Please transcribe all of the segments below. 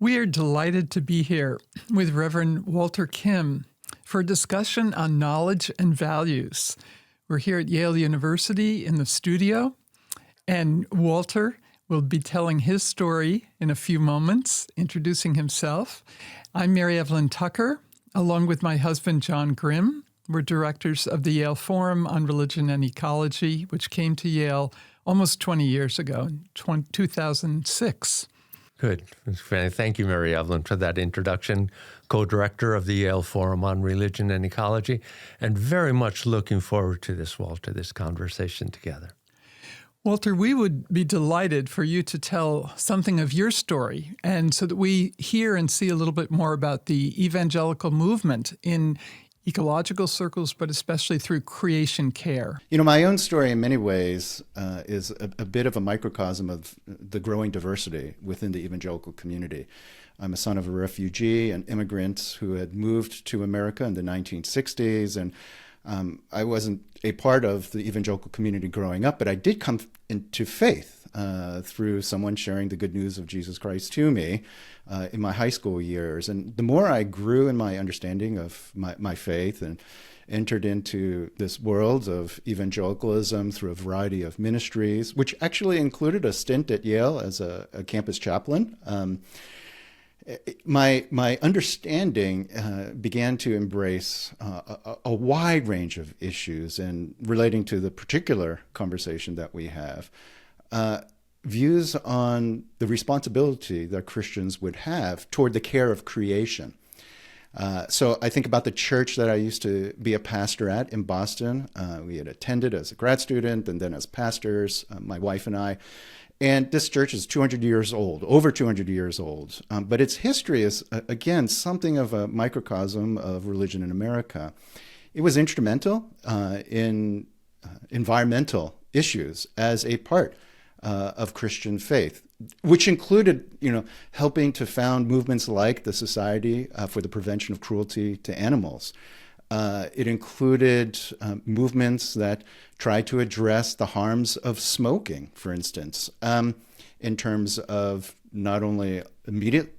We are delighted to be here with Reverend Walter Kim for a discussion on knowledge and values. We're here at Yale University in the studio, and Walter will be telling his story in a few moments, introducing himself. I'm Mary Evelyn Tucker, along with my husband, John Grimm. We're directors of the Yale Forum on Religion and Ecology, which came to Yale almost 20 years ago, in 2006. Good. Thank you, Mary Evelyn, for that introduction. Co-director of the Yale Forum on Religion and Ecology, and very much looking forward to this, Walter, this conversation together. Walter, we would be delighted for you to tell something of your story, and so that we hear and see a little bit more about the evangelical movement in ecological circles, but especially through creation care. You know, my own story in many ways is a bit of a microcosm of the growing diversity within the evangelical community. I'm a son of a refugee and immigrant who had moved to America in the 1960s, and I wasn't a part of the evangelical community growing up, but I did come into faith through someone sharing the good news of Jesus Christ to me in my high school years. And the more I grew in my understanding of my faith and entered into this world of evangelicalism through a variety of ministries, which actually included a stint at Yale as a campus chaplain, my understanding began to embrace a wide range of issues, and relating to the particular conversation that we have, views on the responsibility that Christians would have toward the care of creation. So I think about the church that I used to be a pastor at in Boston. We had attended as a grad student and then as pastors, my wife and I. And this church is 200 years old, over 200 years old. But its history is, again, something of a microcosm of religion in America. It was instrumental in environmental issues as a part of Christian faith, which included, helping to found movements like the Society for the Prevention of Cruelty to Animals. It included movements that tried to address the harms of smoking, for instance, in terms of not only immediate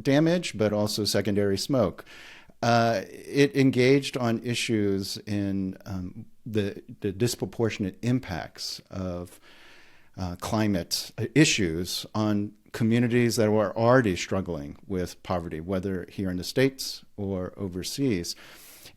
damage, but also secondary smoke. It engaged on issues in the disproportionate impacts of climate issues on communities that were already struggling with poverty, whether here in the States or overseas.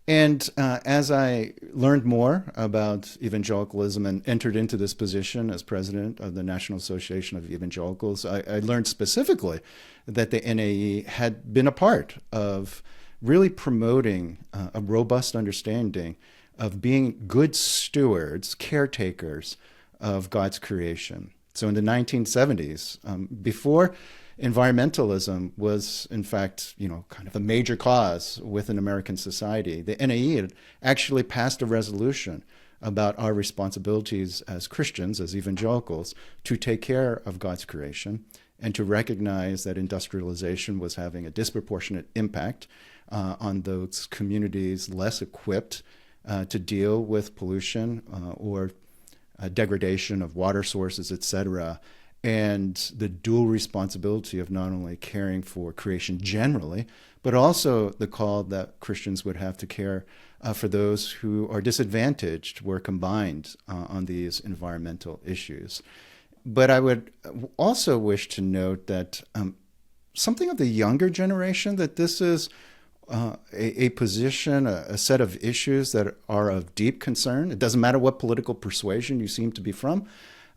And as I learned more about evangelicalism and entered into this position as president of the National Association of Evangelicals, I learned specifically that the NAE had been a part of really promoting a robust understanding of being good stewards, caretakers of God's creation. So in the 1970s, before environmentalism was, in fact, kind of a major cause within American society, the NAE had actually passed a resolution about our responsibilities as Christians, as evangelicals, to take care of God's creation and to recognize that industrialization was having a disproportionate impact on those communities less equipped to deal with pollution or degradation of water sources, etc., and the dual responsibility of not only caring for creation generally, but also the call that Christians would have to care for those who are disadvantaged were combined on these environmental issues. But I would also wish to note that something of the younger generation, that this is a position, a set of issues that are of deep concern. It doesn't matter what political persuasion you seem to be from,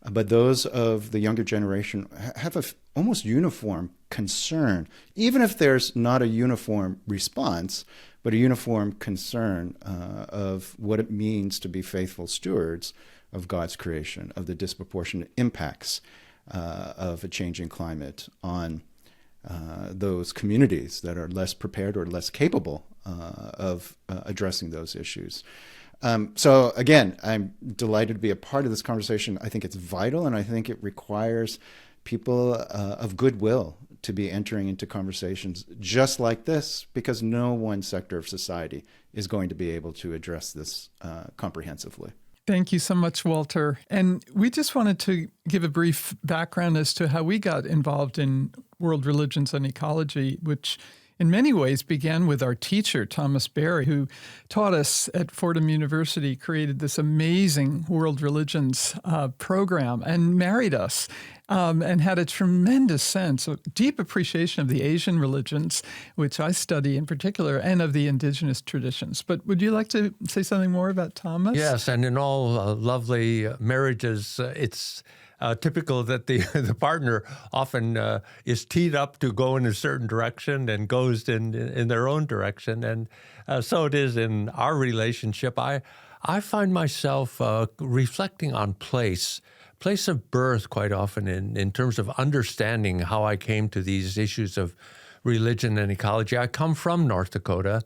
but those of the younger generation have an almost uniform concern, even if there's not a uniform response, but a uniform concern of what it means to be faithful stewards of God's creation, of the disproportionate impacts of a changing climate on those communities that are less prepared or less capable of addressing those issues. So again, I'm delighted to be a part of this conversation. I think it's vital, and I think it requires people of goodwill to be entering into conversations just like this, because no one sector of society is going to be able to address this comprehensively. Thank you so much, Walter. And we just wanted to give a brief background as to how we got involved in world religions and ecology, which in many ways began with our teacher, Thomas Berry, who taught us at Fordham University, created this amazing world religions program and married us and had a tremendous sense, a deep appreciation of the Asian religions, which I study in particular, and of the indigenous traditions. But would you like to say something more about Thomas? Yes, and in all lovely marriages, it's typical that the partner often is teed up to go in a certain direction and goes in their own direction. And so it is in our relationship. I find myself reflecting on place of birth quite often in terms of understanding how I came to these issues of religion and ecology. I come from North Dakota,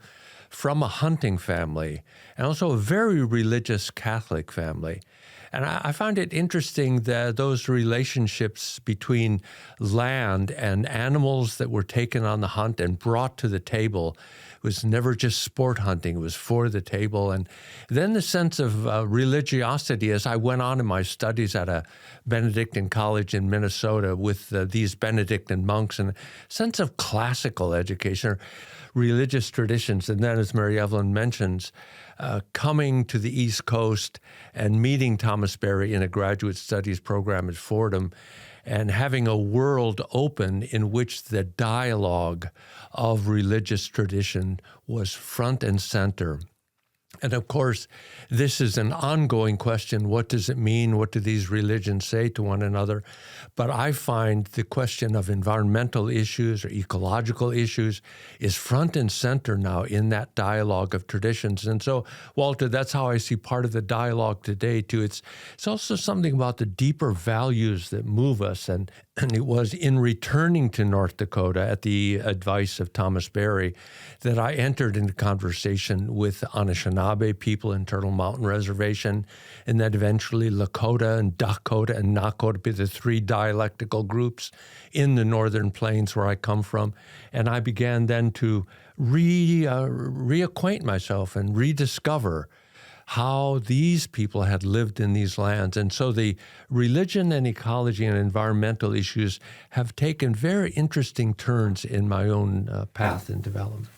from a hunting family, and also a very religious Catholic family. And I find it interesting that those relationships between land and animals that were taken on the hunt and brought to the table was never just sport hunting, it was for the table. And then the sense of religiosity as I went on in my studies at a Benedictine college in Minnesota with these Benedictine monks, and a sense of classical education, or religious traditions. And then, as Mary Evelyn mentions, coming to the East Coast and meeting Thomas Berry in a graduate studies program at Fordham and having a world open in which the dialogue of religious tradition was front and center. And of course, this is an ongoing question. What does it mean? What do these religions say to one another? But I find the question of environmental issues or ecological issues is front and center now in that dialogue of traditions. And so, Walter, that's how I see part of the dialogue today, too. It's also something about the deeper values that move us. And it was in returning to North Dakota at the advice of Thomas Berry that I entered into conversation with Anishinaabe people in Turtle Mountain Reservation, and then eventually Lakota and Dakota and Nakota be the three dialectical groups in the Northern Plains where I come from. And I began then to reacquaint myself and rediscover how these people had lived in these lands. And so the religion and ecology and environmental issues have taken very interesting turns in my own path and development.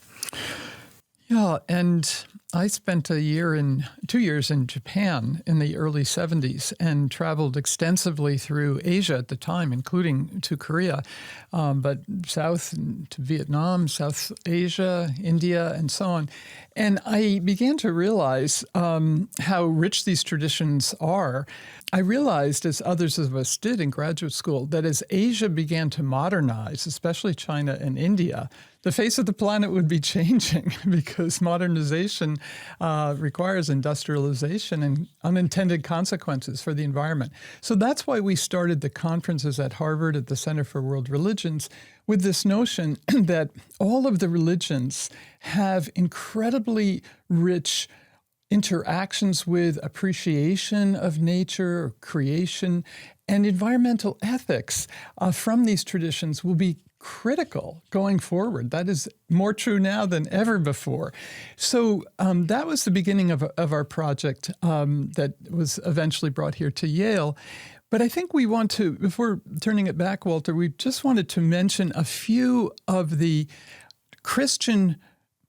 Yeah, and I spent 2 years in Japan in the early 70s and traveled extensively through Asia at the time, including to Korea, but south to Vietnam, South Asia, India, and so on. And I began to realize how rich these traditions are. I realized, as others of us did in graduate school, that as Asia began to modernize, especially China and India, the face of the planet would be changing because modernization requires industrialization and unintended consequences for the environment. So that's why we started the conferences at Harvard at the Center for World Religions with this notion that all of the religions have incredibly rich interactions with appreciation of nature, creation, and environmental ethics from these traditions will be critical going forward. That is more true now than ever before. So that was the beginning of our project that was eventually brought here to Yale. But I think we want to, before turning it back, Walter, we just wanted to mention a few of the Christian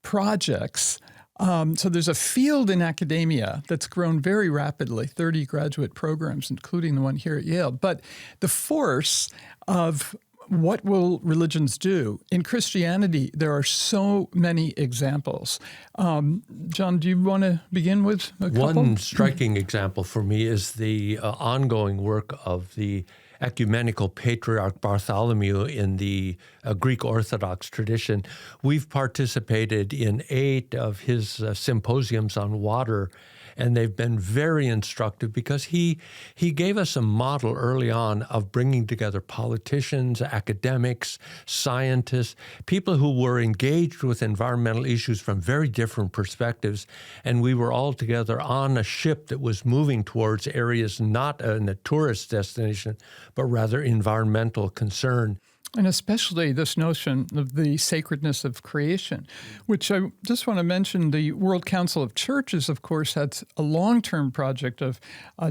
projects. So there's a field in academia that's grown very rapidly, 30 graduate programs, including the one here at Yale. But the force of what will religions do? In Christianity, there are so many examples. John, do you want to begin with a couple? One striking example for me is the ongoing work of the ecumenical patriarch Bartholomew in the Greek Orthodox tradition. We've participated in 8 of his symposiums on water, and they've been very instructive because he gave us a model early on of bringing together politicians, academics, scientists, people who were engaged with environmental issues from very different perspectives. And we were all together on a ship that was moving towards areas not in a tourist destination, but rather environmental concern. And especially this notion of the sacredness of creation, which I just want to mention. The World Council of Churches, of course, had a long-term project of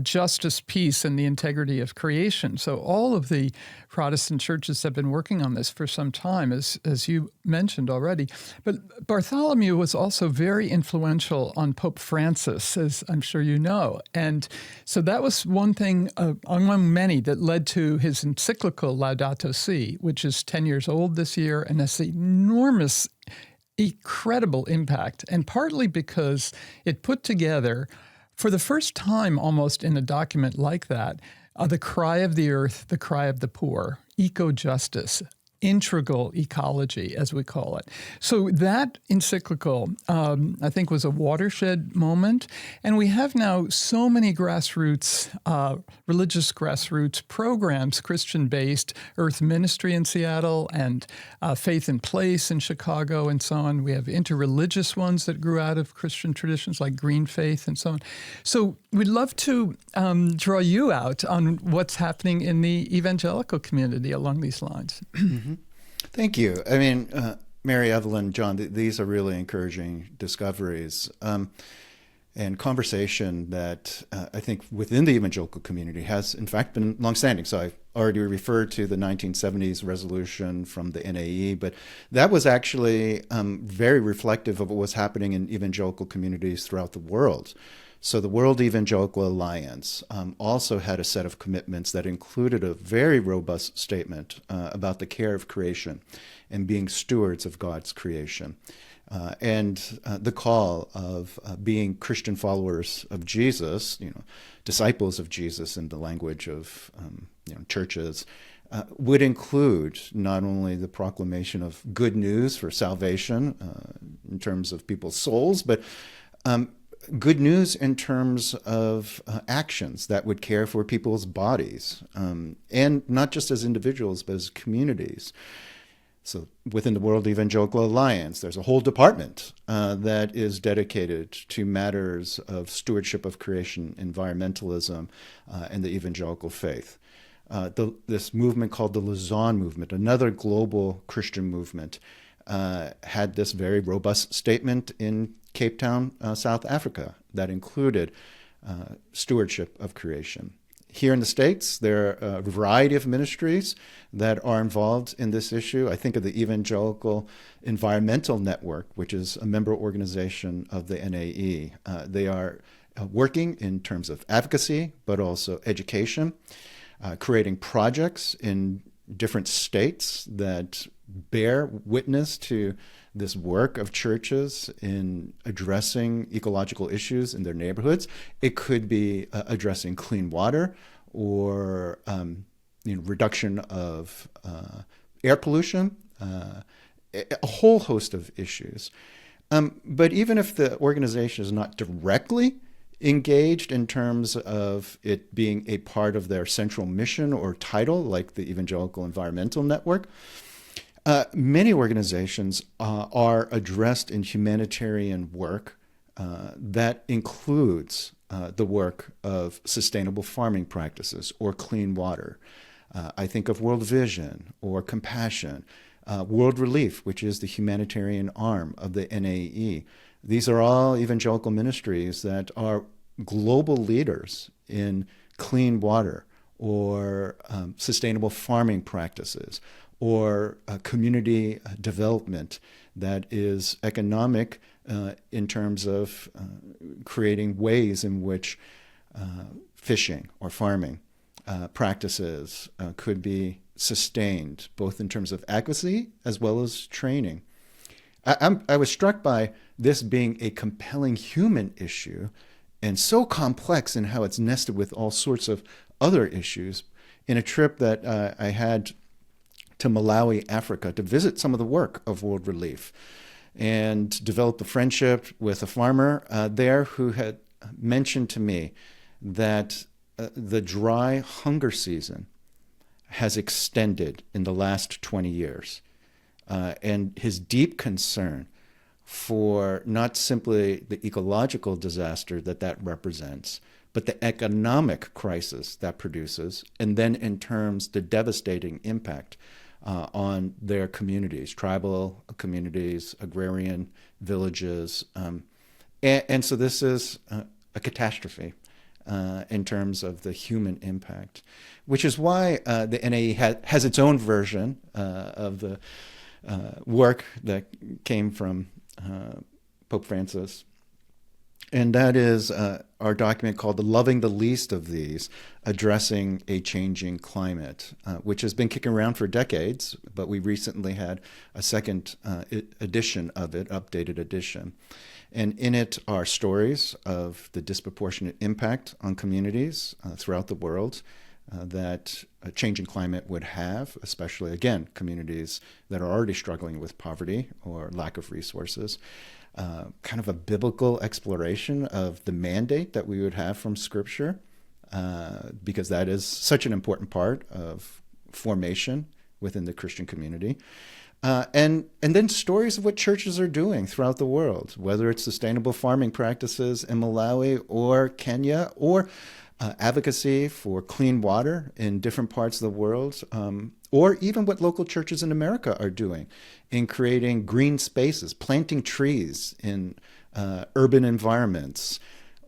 justice, peace, and the integrity of creation. So all of the Protestant churches have been working on this for some time, as you mentioned already. But Bartholomew was also very influential on Pope Francis, as I'm sure you know. And so that was one thing among many that led to his encyclical Laudato Si, which is 10 years old this year and has enormous, incredible impact. And partly because it put together, for the first time almost in a document like that, the cry of the earth, the cry of the poor, eco-justice, integral ecology, as we call it. So that encyclical, I think, was a watershed moment. And we have now so many grassroots, religious grassroots programs, Christian-based, Earth Ministry in Seattle and Faith in Place in Chicago and so on. We have interreligious ones that grew out of Christian traditions like Green Faith and so on. So we'd love to draw you out on what's happening in the evangelical community along these lines. Thank you. I mean, Mary, Evelyn, John, these are really encouraging discoveries and conversation that I think within the evangelical community has, in fact, been longstanding. So I've already referred to the 1970s resolution from the NAE, but that was actually very reflective of what was happening in evangelical communities throughout the world. So the World Evangelical Alliance also had a set of commitments that included a very robust statement about the care of creation and being stewards of God's creation. And the call of being Christian followers of Jesus, disciples of Jesus in the language of churches, would include not only the proclamation of good news for salvation in terms of people's souls, but good news in terms of actions that would care for people's bodies, and not just as individuals, but as communities. So within the World Evangelical Alliance, there's a whole department that is dedicated to matters of stewardship of creation, environmentalism, and the evangelical faith. This movement called the Lausanne Movement, another global Christian movement, had this very robust statement in Cape Town, South Africa, that included stewardship of creation. Here in the States, there are a variety of ministries that are involved in this issue. I think of the Evangelical Environmental Network, which is a member organization of the NAE. They are working in terms of advocacy, but also education, creating projects in different states that bear witness to this work of churches in addressing ecological issues in their neighborhoods. It could be addressing clean water or reduction of air pollution, a whole host of issues. But even if the organization is not directly engaged in terms of it being a part of their central mission or title, like the Evangelical Environmental Network, many organizations are addressed in humanitarian work that includes the work of sustainable farming practices or clean water. I think of World Vision or Compassion, World Relief, which is the humanitarian arm of the NAE. These are all evangelical ministries that are global leaders in clean water or sustainable farming practices, or community development that is economic in terms of creating ways in which fishing or farming practices could be sustained, both in terms of advocacy as well as training. I was struck by this being a compelling human issue and so complex in how it's nested with all sorts of other issues in a trip that I had to Malawi, Africa, to visit some of the work of World Relief and develop a friendship with a farmer there who had mentioned to me that the dry hunger season has extended in the last 20 years. And his deep concern for not simply the ecological disaster that represents, but the economic crisis that produces, and then in terms the devastating impact on their communities, tribal communities, agrarian villages. And so this is a catastrophe in terms of the human impact, which is why the NAE has its own version of the work that came from Pope Francis. And that is our document called Loving the Least of These, Addressing a Changing Climate, which has been kicking around for decades, but we recently had a second edition of it, updated edition. And in it are stories of the disproportionate impact on communities throughout the world that a changing climate would have, especially, again, communities that are already struggling with poverty or lack of resources. Kind of a biblical exploration of the mandate that we would have from Scripture, because that is such an important part of formation within the Christian community. And then stories of what churches are doing throughout the world, whether it's sustainable farming practices in Malawi or Kenya, or advocacy for clean water in different parts of the world, or even what local churches in America are doing in creating green spaces, planting trees in urban environments,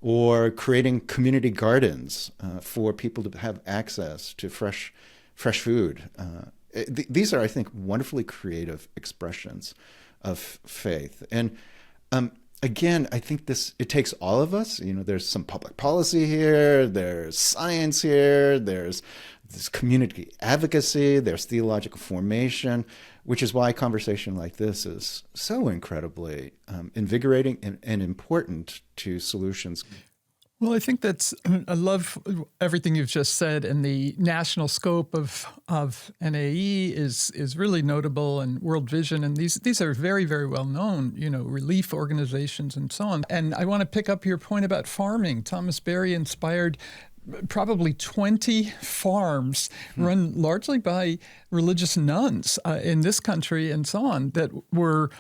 or creating community gardens for people to have access to fresh food. These are, I think, wonderfully creative expressions of faith. And again, I think it takes all of us. There's some public policy here, there's science here, there's this community advocacy, there's theological formation, which is why a conversation like this is so incredibly invigorating and important to solutions. Well, I think I love everything you've just said, and the national scope of NAE is really notable, and World Vision, and these are very, very well known, relief organizations and so on. And I want to pick up your point about farming. Thomas Berry inspired probably 20 farms run largely by religious nuns in this country and so on that were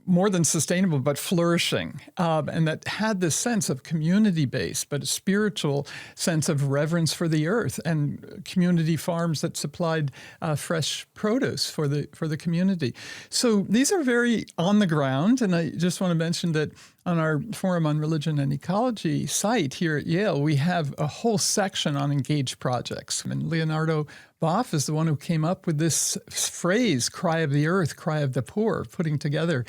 more than sustainable, but flourishing, and that had this sense of community-based, but a spiritual sense of reverence for the earth, and community farms that supplied fresh produce for the community. So these are very on the ground, and I just want to mention that on our Forum on Religion and Ecology site here at Yale, we have a whole section on engaged projects. And Leonardo Boff is the one who came up with this phrase, cry of the earth, cry of the poor, putting together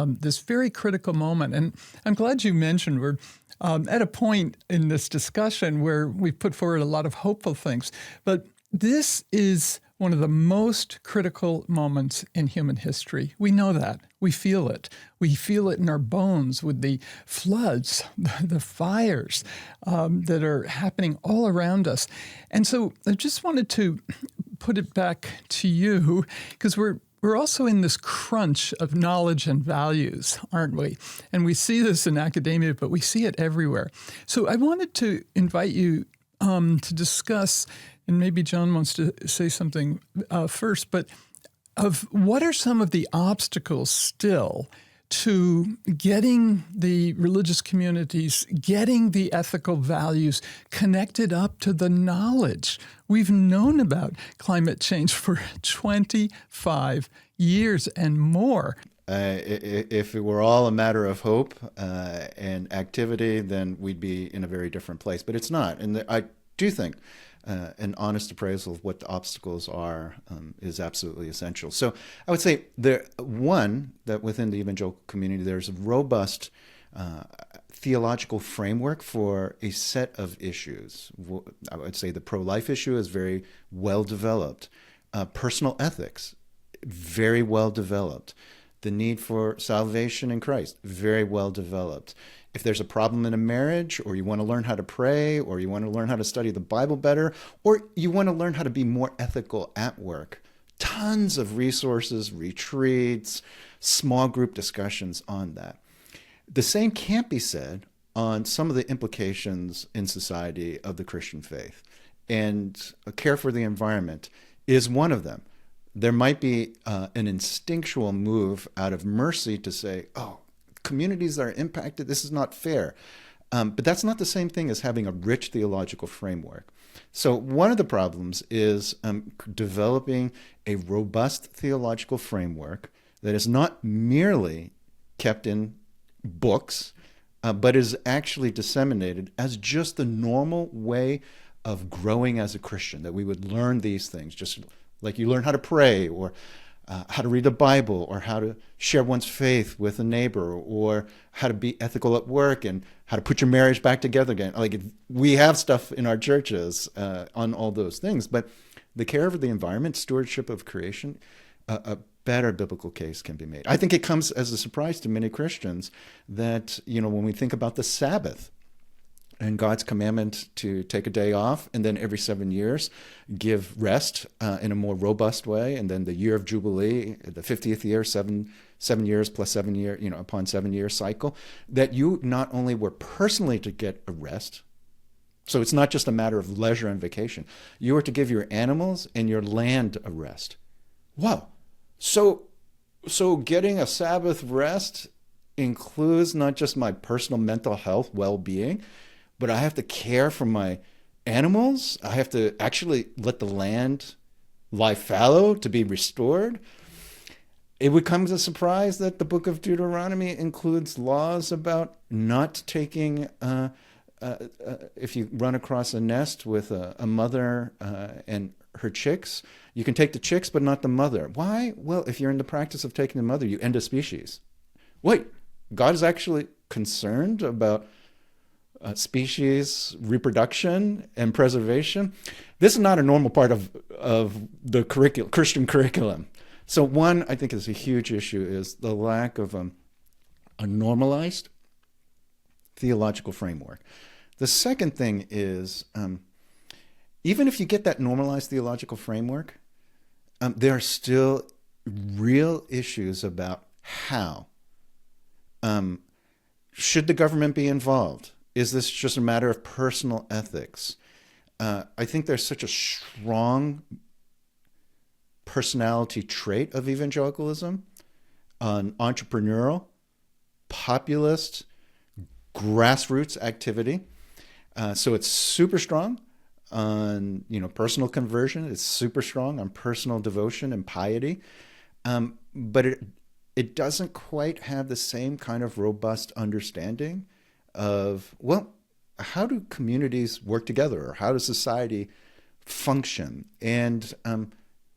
this very critical moment. And I'm glad you mentioned we're at a point in this discussion where we've put forward a lot of hopeful things. But this is one of the most critical moments in human history. We know that. We feel it. We feel it in our bones with the floods, the fires that are happening all around us. And so I just wanted to put it back to you, because we're also in this crunch of knowledge and values, aren't we? And we see this in academia, but we see it everywhere. So I wanted to invite you to discuss, and maybe John wants to say something first, but of what are some of the obstacles still to getting the religious communities, getting the ethical values connected up to the knowledge. We've known about climate change for 25 years and more. If it were all a matter of hope and activity, then we'd be in a very different place. But it's not. And I do think an honest appraisal of what the obstacles are is absolutely essential. So I would say that within the evangelical community, there's a robust theological framework for a set of issues. I would say the pro-life issue is very well developed. Personal ethics, very well developed. The need for salvation in Christ, very well developed. If there's a problem in a marriage, or you want to learn how to pray, or you want to learn how to study the Bible better, or you want to learn how to be more ethical at work, tons of resources, retreats, small group discussions on that. The same can't be said on some of the implications in society of the Christian faith. And a care for the environment is one of them. There might be an instinctual move out of mercy to say, oh, communities that are impacted, this is not fair. But that's not the same thing as having a rich theological framework. So one of the problems is developing a robust theological framework that is not merely kept in books, but is actually disseminated as just the normal way of growing as a Christian, that we would learn these things, just like you learn how to pray, or how to read the Bible, or how to share one's faith with a neighbor, or how to be ethical at work, and how to put your marriage back together again. Like, we have stuff in our churches on all those things, but the care of the environment, stewardship of creation, a better biblical case can be made. I think it comes as a surprise to many Christians that, when we think about the Sabbath and God's commandment to take a day off, and then every 7 years give rest in a more robust way, and then the year of Jubilee, the 50th year, seven years plus 7 year, upon 7 year cycle, that you not only were personally to get a rest, so it's not just a matter of leisure and vacation, you were to give your animals and your land a rest. Wow. So getting a Sabbath rest includes not just my personal mental health, well-being, but I have to care for my animals. I have to actually let the land lie fallow to be restored. It would come as a surprise that the book of Deuteronomy includes laws about not taking, if you run across a nest with a mother and her chicks, you can take the chicks, but not the mother. Why? Well, if you're in the practice of taking the mother, you end a species. Wait, God is actually concerned about species reproduction and preservation. This is not a normal part of the Christian curriculum. So one, I think, is a huge issue, is the lack of a normalized theological framework. The second thing is, even if you get that normalized theological framework, there are still real issues about how. Should the government be involved? Is this just a matter of personal ethics? I think there's such a strong personality trait of evangelicalism, an entrepreneurial, populist, grassroots activity. So it's super strong on personal conversion. It's super strong on personal devotion and piety. But it doesn't quite have the same kind of robust understanding of, well, how do communities work together, or how does society function? And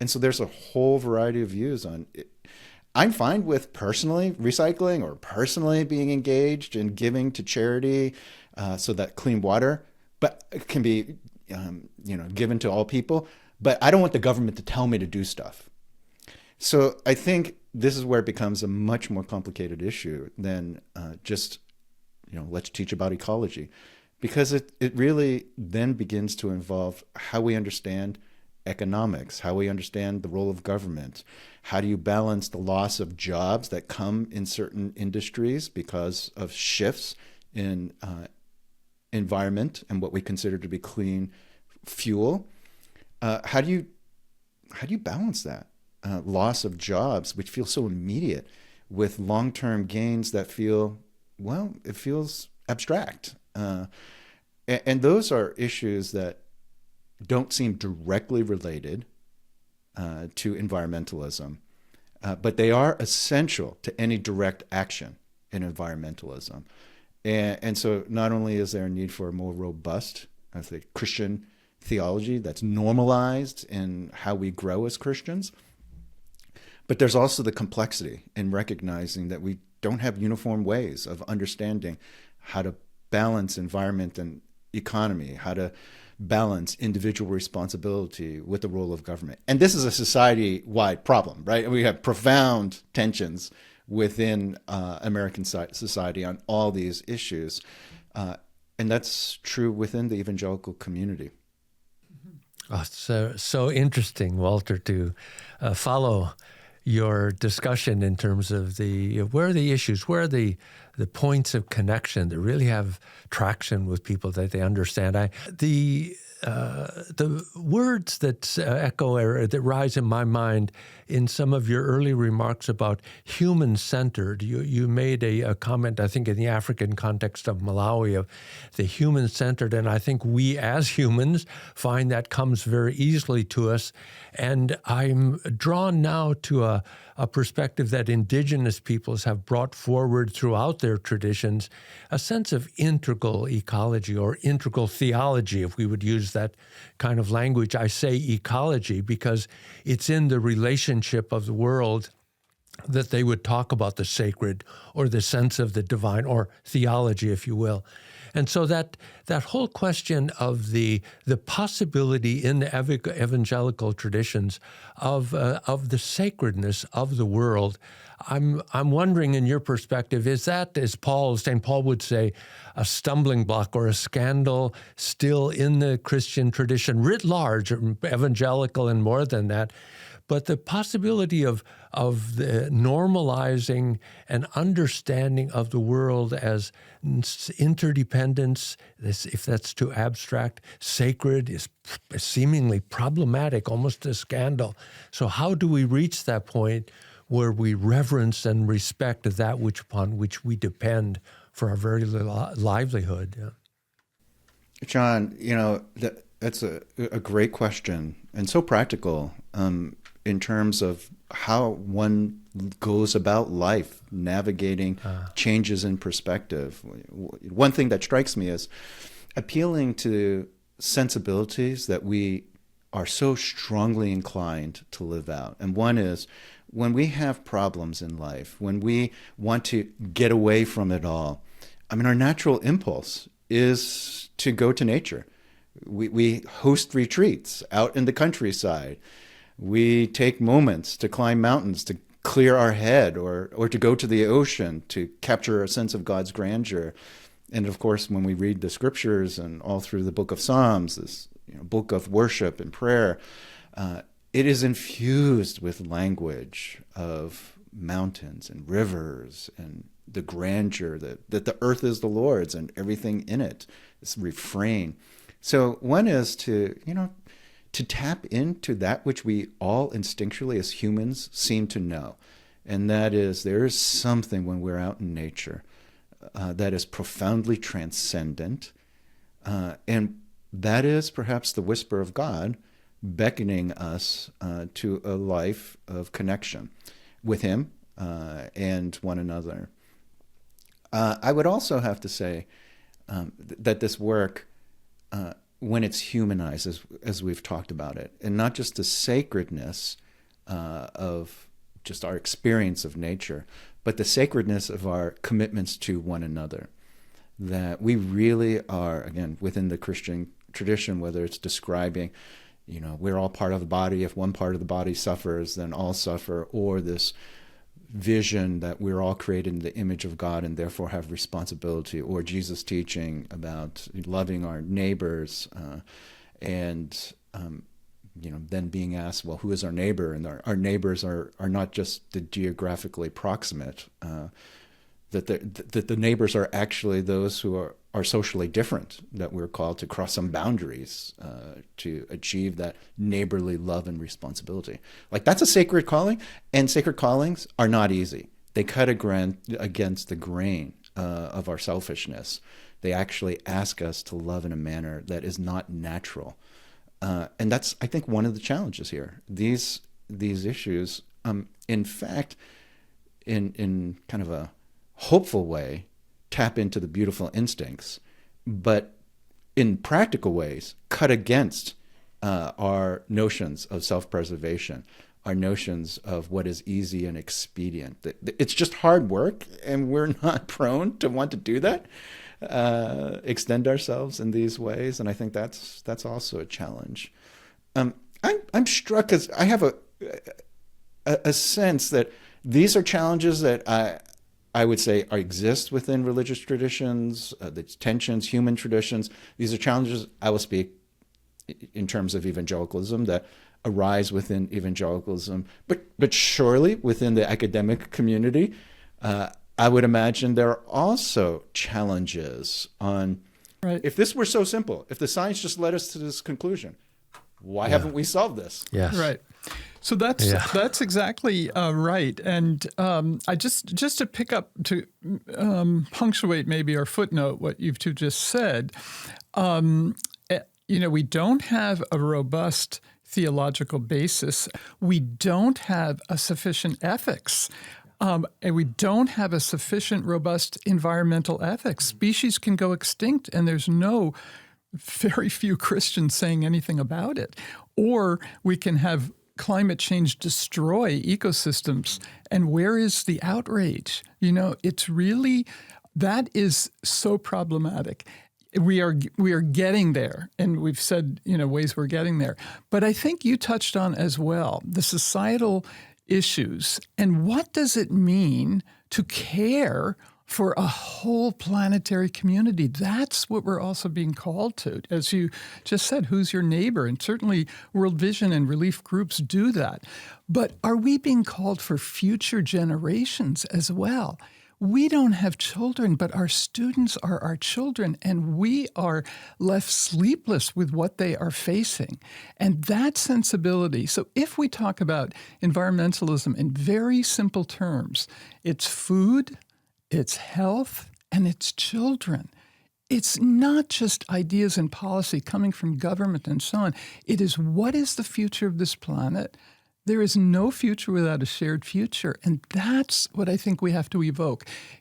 so there's a whole variety of views on it. I'm fine with personally recycling, or personally being engaged in giving to charity, so that clean water, but it can be given to all people. But I don't want the government to tell me to do stuff. So I think this is where it becomes a much more complicated issue than just let's teach about ecology, because it really then begins to involve how we understand economics, how we understand the role of government. How do you balance the loss of jobs that come in certain industries because of shifts in environment and what we consider to be clean fuel? How do you balance that loss of jobs, which feels so immediate, with long-term gains that feel, well, it feels abstract? And those are issues that don't seem directly related to environmentalism, but they are essential to any direct action in environmentalism. And so not only is there a need for a more robust, I think, Christian theology that's normalized in how we grow as Christians, but there's also the complexity in recognizing that we don't have uniform ways of understanding how to balance environment and economy, how to balance individual responsibility with the role of government. And this is a society-wide problem, right? We have profound tensions within American society on all these issues. And that's true within the evangelical community. Oh, so interesting, Walter, to follow your discussion in terms of where are the issues, where are the points of connection that really have traction with people that they understand. The words that echo or that rise in my mind in some of your early remarks about human-centered. You made a comment, I think, in the African context of Malawi, of the human-centered, and I think we as humans find that comes very easily to us. And I'm drawn now to a perspective that indigenous peoples have brought forward throughout their traditions, a sense of integral ecology or integral theology, if we would use that kind of language. I say ecology because it's in the relationship of the world that they would talk about the sacred or the sense of the divine, or theology, if you will. And so that whole question of the possibility in the evangelical traditions of the sacredness of the world, I'm wondering, in your perspective, is that, as St. Paul would say, a stumbling block or a scandal still in the Christian tradition writ large, evangelical and more than that? But the possibility of the normalizing and understanding of the world as interdependence, if that's too abstract, sacred, is seemingly problematic, almost a scandal. So how do we reach that point where we reverence and respect that upon which we depend for our very livelihood? Yeah. John, that's a great question, and so practical in terms of how one goes about life, navigating changes in perspective. One thing that strikes me is appealing to sensibilities that we are so strongly inclined to live out. And one is, when we have problems in life, when we want to get away from it all, our natural impulse is to go to nature. We host retreats out in the countryside. We take moments to climb mountains, to clear our head, or to go to the ocean to capture a sense of God's grandeur. And of course, when we read the scriptures and all through the book of Psalms, this book of worship and prayer, it is infused with language of mountains and rivers and the grandeur that the earth is the Lord's and everything in it. This refrain. So one is to tap into that which we all instinctually as humans seem to know. And that is, there is something when we're out in nature that is profoundly transcendent. And that is perhaps the whisper of God beckoning us to a life of connection with Him and one another. I would also have to say that this work, when it's humanized, as we've talked about it, and not just the sacredness of just our experience of nature, but the sacredness of our commitments to one another, that we really are, again, within the Christian tradition, whether it's describing, we're all part of the body. If one part of the body suffers, then all suffer, or this vision that we're all created in the image of God and therefore have responsibility, or Jesus teaching about loving our neighbors, and then being asked, well, who is our neighbor? And our neighbors are not just the geographically proximate, that the neighbors are actually those who are socially different, that we're called to cross some boundaries to achieve that neighborly love and responsibility. Like, that's a sacred calling, and sacred callings are not easy. They cut against the grain of our selfishness. They actually ask us to love in a manner that is not natural. And that's, I think, one of the challenges here. These issues, in fact, in kind of a hopeful way, tap into the beautiful instincts, but in practical ways cut against our notions of self-preservation, our notions of what is easy and expedient. It's just hard work, and we're not prone to want to do that, extend ourselves in these ways, and I think that's also a challenge. I'm struck because I have a sense that these are challenges that I would say exist within religious traditions, the tensions, human traditions. These are challenges, I will speak in terms of evangelicalism, that arise within evangelicalism, but surely within the academic community, I would imagine there are also challenges on, right. If this were so simple, if the science just led us to this conclusion, why haven't we solved this? Yes. Right. So that's exactly right. And I just to pick up to punctuate maybe or footnote what you've two just said. We don't have a robust theological basis. We don't have a sufficient ethics. And we don't have a sufficient robust environmental ethics. Species can go extinct, and there's very few Christians saying anything about it. Or we can have climate change destroy ecosystems. And where is the outrage? It's really, that is so problematic. We are getting there, and we've said, ways we're getting there. But I think you touched on as well the societal issues. And what does it mean to care for a whole planetary community? That's what we're also being called to. As you just said, who's your neighbor? And certainly World Vision and relief groups do that. But are we being called for future generations as well? We don't have children, but our students are our children, and we are left sleepless with what they are facing. And that sensibility, so if we talk about environmentalism in very simple terms, it's food, it's health, and it's children. It's not just ideas and policy coming from government and so on. It is, what is the future of this planet? There is no future without a shared future. And that's what I think we have to evoke.